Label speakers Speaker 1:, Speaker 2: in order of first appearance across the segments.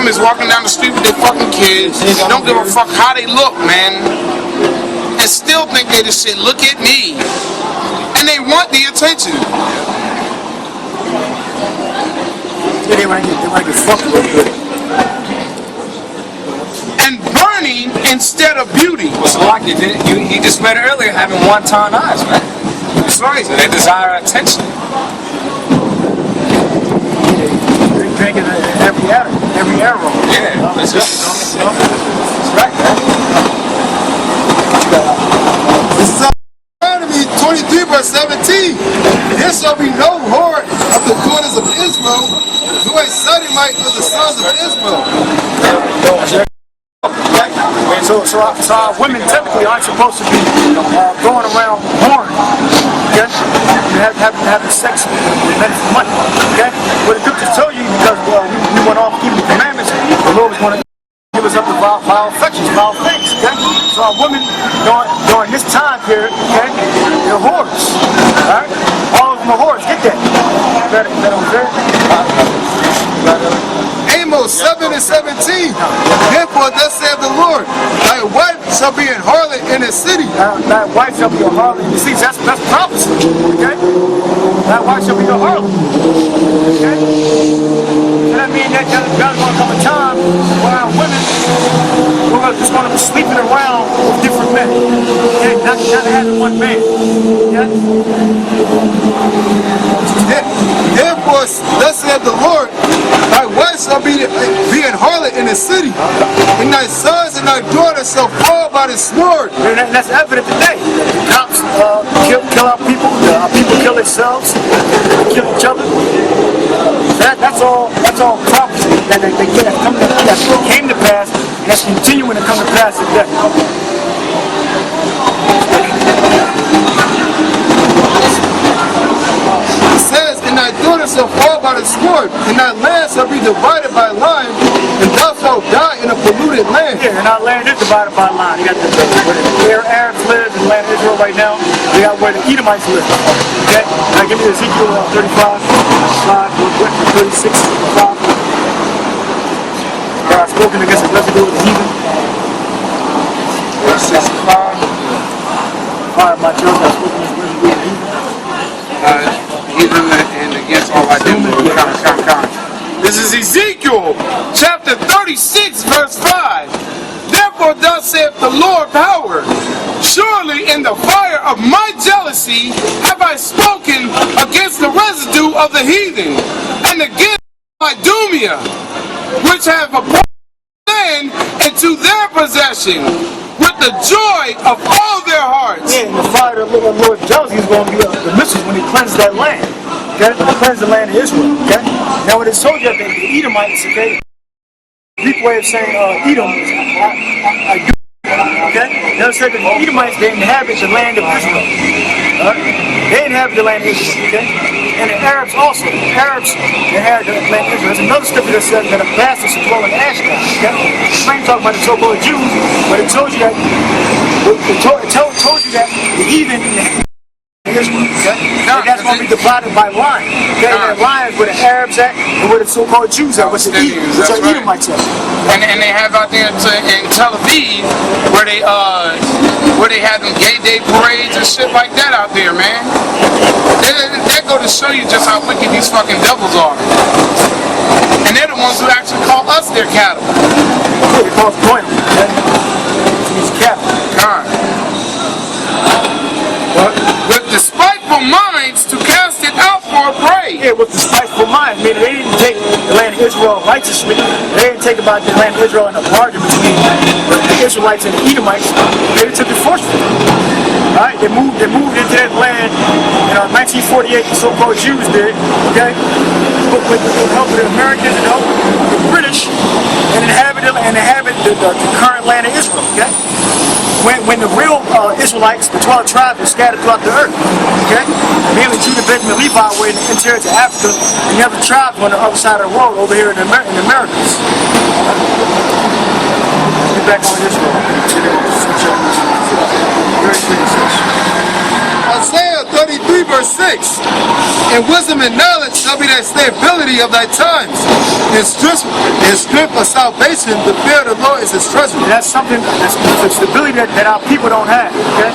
Speaker 1: them is walking down the street with their fucking kids. Don't give a fuck how they look, man. And still think they the shit. Look at me. And they want the attention.
Speaker 2: They want to get fucked a little bit.
Speaker 1: And burning instead of beauty.
Speaker 3: It's like you just read earlier, having wanton eyes, man.
Speaker 1: That's right.
Speaker 3: So they desire attention.
Speaker 2: They're drinking every arrow.
Speaker 3: Yeah, that's right, man.
Speaker 4: This is Deuteronomy 23:17. There shall be no whore of the daughters of Israel, who a sodomite of the sons of Israel.
Speaker 2: So our women typically aren't supposed to be going around whoring, okay? Having sex with men for money, okay? But the scriptures tell you, because we went off keeping the commandments, the Lord was going to give us up to vile affections, vile things, okay? So our women during this time period, okay, they're whores, all right? All of them are whores. Get that?
Speaker 4: Amos 7:17. Therefore, thus saith the Lord, thy wife shall be an harlot in the city.
Speaker 2: Thy wife shall be a harlot in the city. That's prophecy, okay? Thy wife shall be a harlot, okay? So that means that there's going to come a time where our women are just going to be sleeping around with different men, okay? Not having one man, okay?
Speaker 4: Therefore, thus saith the Lord, thy wife shall be an harlot in the city, and thy sons and thy daughters shall fall by the sword.
Speaker 2: And that's evident today. Cops kill our people. People kill themselves. They kill each other. That's all prophecy that came to pass, and that's continuing to come to pass today.
Speaker 4: And thy daughters shall fall by the sword, and thy land shall be divided by line, and thou shalt die in a polluted land.
Speaker 2: Yeah, and our land is divided by line. You got where Arabs live in the land of Israel right now. We got where the Edomites live. Okay? Now give me Ezekiel 35, 36, 5. God spoken against the residue of the heathen.
Speaker 1: 36, 5.
Speaker 2: Fire my children, I spoken against the residue of the heathen.
Speaker 1: Heathen and against all I do. This is Ezekiel chapter 36 verse 5. Therefore thus saith the Lord power, surely in the fire of my jealousy have I spoken against the residue of the heathen, and against my Idumea, which have appointed land into their possession, with the joy of all their hearts.
Speaker 2: Yeah, and the fire of the Lord's jealousy is going to be the mistress when he cleanses that land. Okay? When he cleanses the land of Israel. Okay? Now when it's told you that the Edomites, okay, the Greek way of saying Edom is I do. Okay? Now it said that the Edomites, they inhabit the land of Israel. They inhabit the land of Israel. Okay? And the Arabs also. The Arabs inhabit the land of Israel. There's another scripture that says that a bastard should dwell in Ashdod. Okay? It's not talking about the so-called Jews, but it told you that the heathen Israel, okay? And that's going to be divided by line. Okay? And that line is where the Arabs at and where the so-called Jews are, which are Edomites at.
Speaker 1: And they have out there in Tel Aviv where they have them gay day parades and shit like that out there, man. That go to show you just how wicked these fucking devils are. And they're the ones who actually call us their cattle.
Speaker 2: Yeah, they call us point. Okay? It's cattle.
Speaker 1: God. With despiteful minds to cast it out for a prey.
Speaker 2: Yeah, with despiteful minds. I mean, they didn't take the land of Israel righteously. They didn't take about the land of Israel in a bargain between the Israelites and the Edomites. They took it forcefully. Right? They moved into that land in 1948. The so-called Jews did. Okay, with the help of the Americans and the help of the British, and inhabit the current land of Israel. Okay. When the real Israelites, the 12 tribes, were scattered throughout the earth, okay? Mainly Judah, Benjamin, Levi were in the interior of Africa, and the other tribes were on the other side of the world, over here in the Americas. Get back on Israel. Very clear.
Speaker 4: Isaiah 33 verse 6. And wisdom and knowledge shall be thy stability of thy times. And strength of salvation, the fear of the Lord is his treasure.
Speaker 2: And that's something, that's the stability that our people don't have, okay?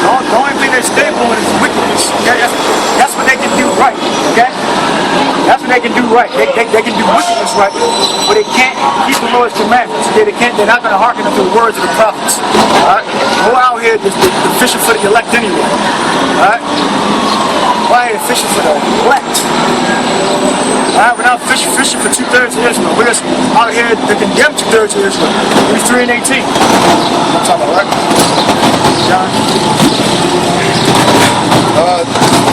Speaker 2: The only thing they're stable in is wickedness, okay? That's what they can do right, okay? That's what they can do right. They can do wickedness right, but they can't keep the Lord's commandments. They're not going to hearken to the words of the prophets. All right? We're out here just fishing for the elect anyway. All right? We're out here fishing for the elect. All right? We're not fishing for 2/3 of Israel. We're just out here to condemn 2/3 of Israel. Maybe 3 and 18. I'm talking about, right? John.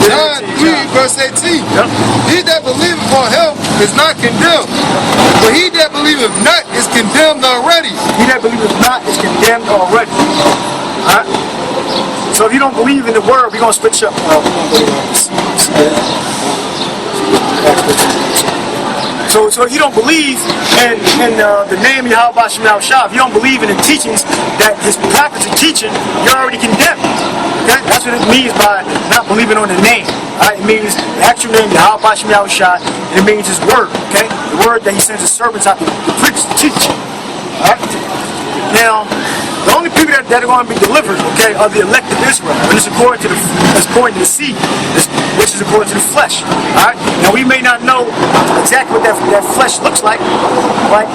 Speaker 4: John 3 verse 18.
Speaker 2: Yep.
Speaker 4: He that believeth on him is not condemned, but he that believeth not is condemned already.
Speaker 2: He that believeth not is condemned already. Alright? So if you don't believe in the word, we're going to switch up. So if you don't believe in the name of Yahweh Shem Shah, if you don't believe in the teachings that his prophets are teaching, you're already condemned. Okay? That's what it means by not believing on the name. Right? It means the actual name Yahweh Shem Shah, and it means his word. Okay? The word that he sends his servants out to preach, to teach. Alright? Now, the only people that are going to be delivered, okay, are the elect of Israel. And it's according to the seed, which is according to the flesh. All right. Now we may not know exactly what that flesh looks like. Like,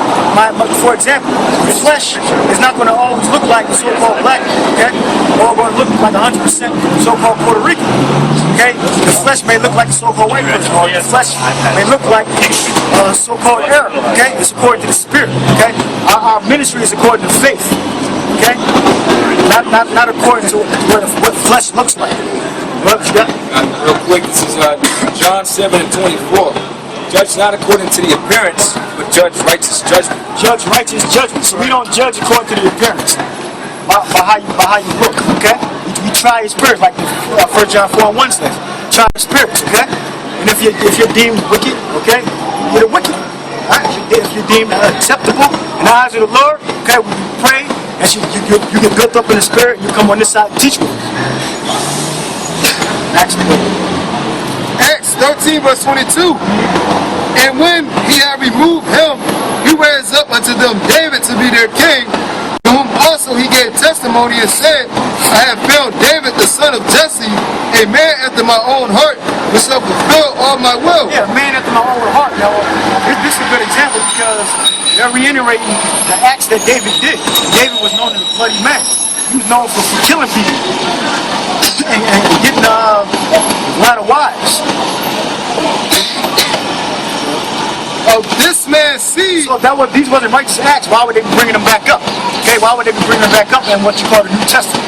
Speaker 2: for example, the flesh is not going to always look like the so-called black, okay, or going to look like 100% so-called Puerto Rican. Okay. The flesh may look like the so-called white person, or the flesh may look like so-called Arab. Okay. It's according to the spirit. Okay. Our ministry is according to faith. Okay? Not according to what flesh looks like.
Speaker 3: Real quick, this is John 7 and 24. Judge not according to the appearance, but judge righteous judgment.
Speaker 2: Judge righteous judgment. So we don't judge according to the appearance. By how you look, okay? We try your spirits, like 1 John 4 and 1 says. Try your spirits, okay? And if you're deemed wicked, okay, you're the wicked. Right? If you're deemed acceptable in the eyes of the Lord, okay, when you pray, and you get built up in the spirit, you come on this side and teach me.
Speaker 4: Acts 13 verse 22. And when he had removed him, he raised up unto them David to be their king, to whom also he gave testimony and said, I have found David the son of Jesse, a man after my own heart, which shall fulfill all my will.
Speaker 2: Yeah, a man after my own heart. Now, this is a good example because they're reiterating the acts that David did. David was known as a bloody man. He was known for killing people and getting a lot of wives.
Speaker 4: Of this man's seed.
Speaker 2: So these wasn't righteous acts. Why would they be bringing them back up? Okay, why would they be bringing them back up in what you call the New Testament?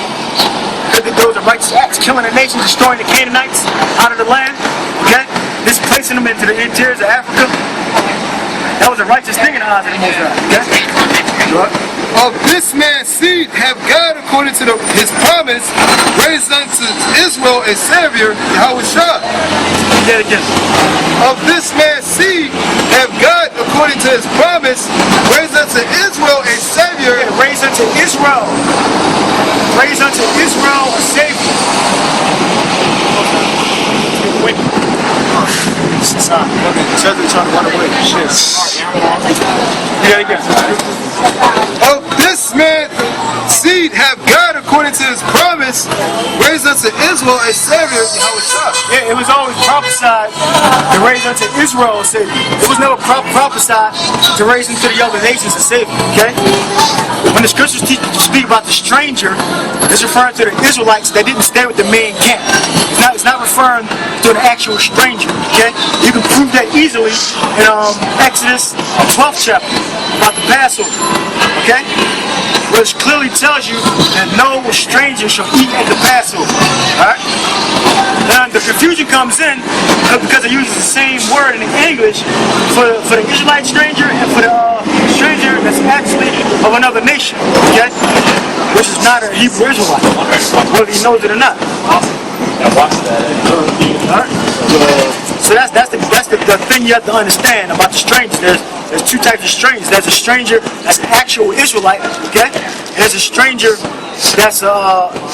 Speaker 2: Because those are righteous acts, killing the nations, destroying the Canaanites out of the land. Okay, displacing them into the interiors of Africa. That was a righteous thing in the eyes of the Most High. Okay.
Speaker 4: Of this man's seed have God, according to his promise, raised unto Israel a Savior, Yahweh Shah.
Speaker 2: Say it again.
Speaker 4: Of this man's seed have God, according to his promise, raised unto Israel a Savior.
Speaker 2: Yeah, raised unto Israel. Raised unto Israel a Savior. Wait. Trying to run away. Shit. Yeah, again.
Speaker 4: Of this man's seed have God, according to his promise, raised unto Israel a Savior, Yahweh Shah.
Speaker 2: Yeah, it was always prophesied to raise unto Israel a Savior. It was never prophesied to raise unto the other nations a Savior, okay? When the scriptures speak about the stranger, it's referring to the Israelites that didn't stay with the main camp. It's not referring to an actual stranger, okay? You can prove that easily in Exodus 12th chapter about the Passover, okay? Which clearly tells you that no stranger shall eat at the Passover, alright? Now the confusion comes in because it uses the same word in English for the Israelite stranger and for the stranger that's actually of another nation, okay? Which is not a Hebrew Israelite, whether he knows it or not. Alright? So that's the thing you have to understand about the strangers. There's two types of strangers. There's a stranger that's an actual Israelite, okay? And there's a stranger that's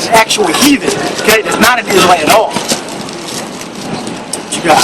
Speaker 2: actual heathen. Okay, that's not an Israelite at all. What you got?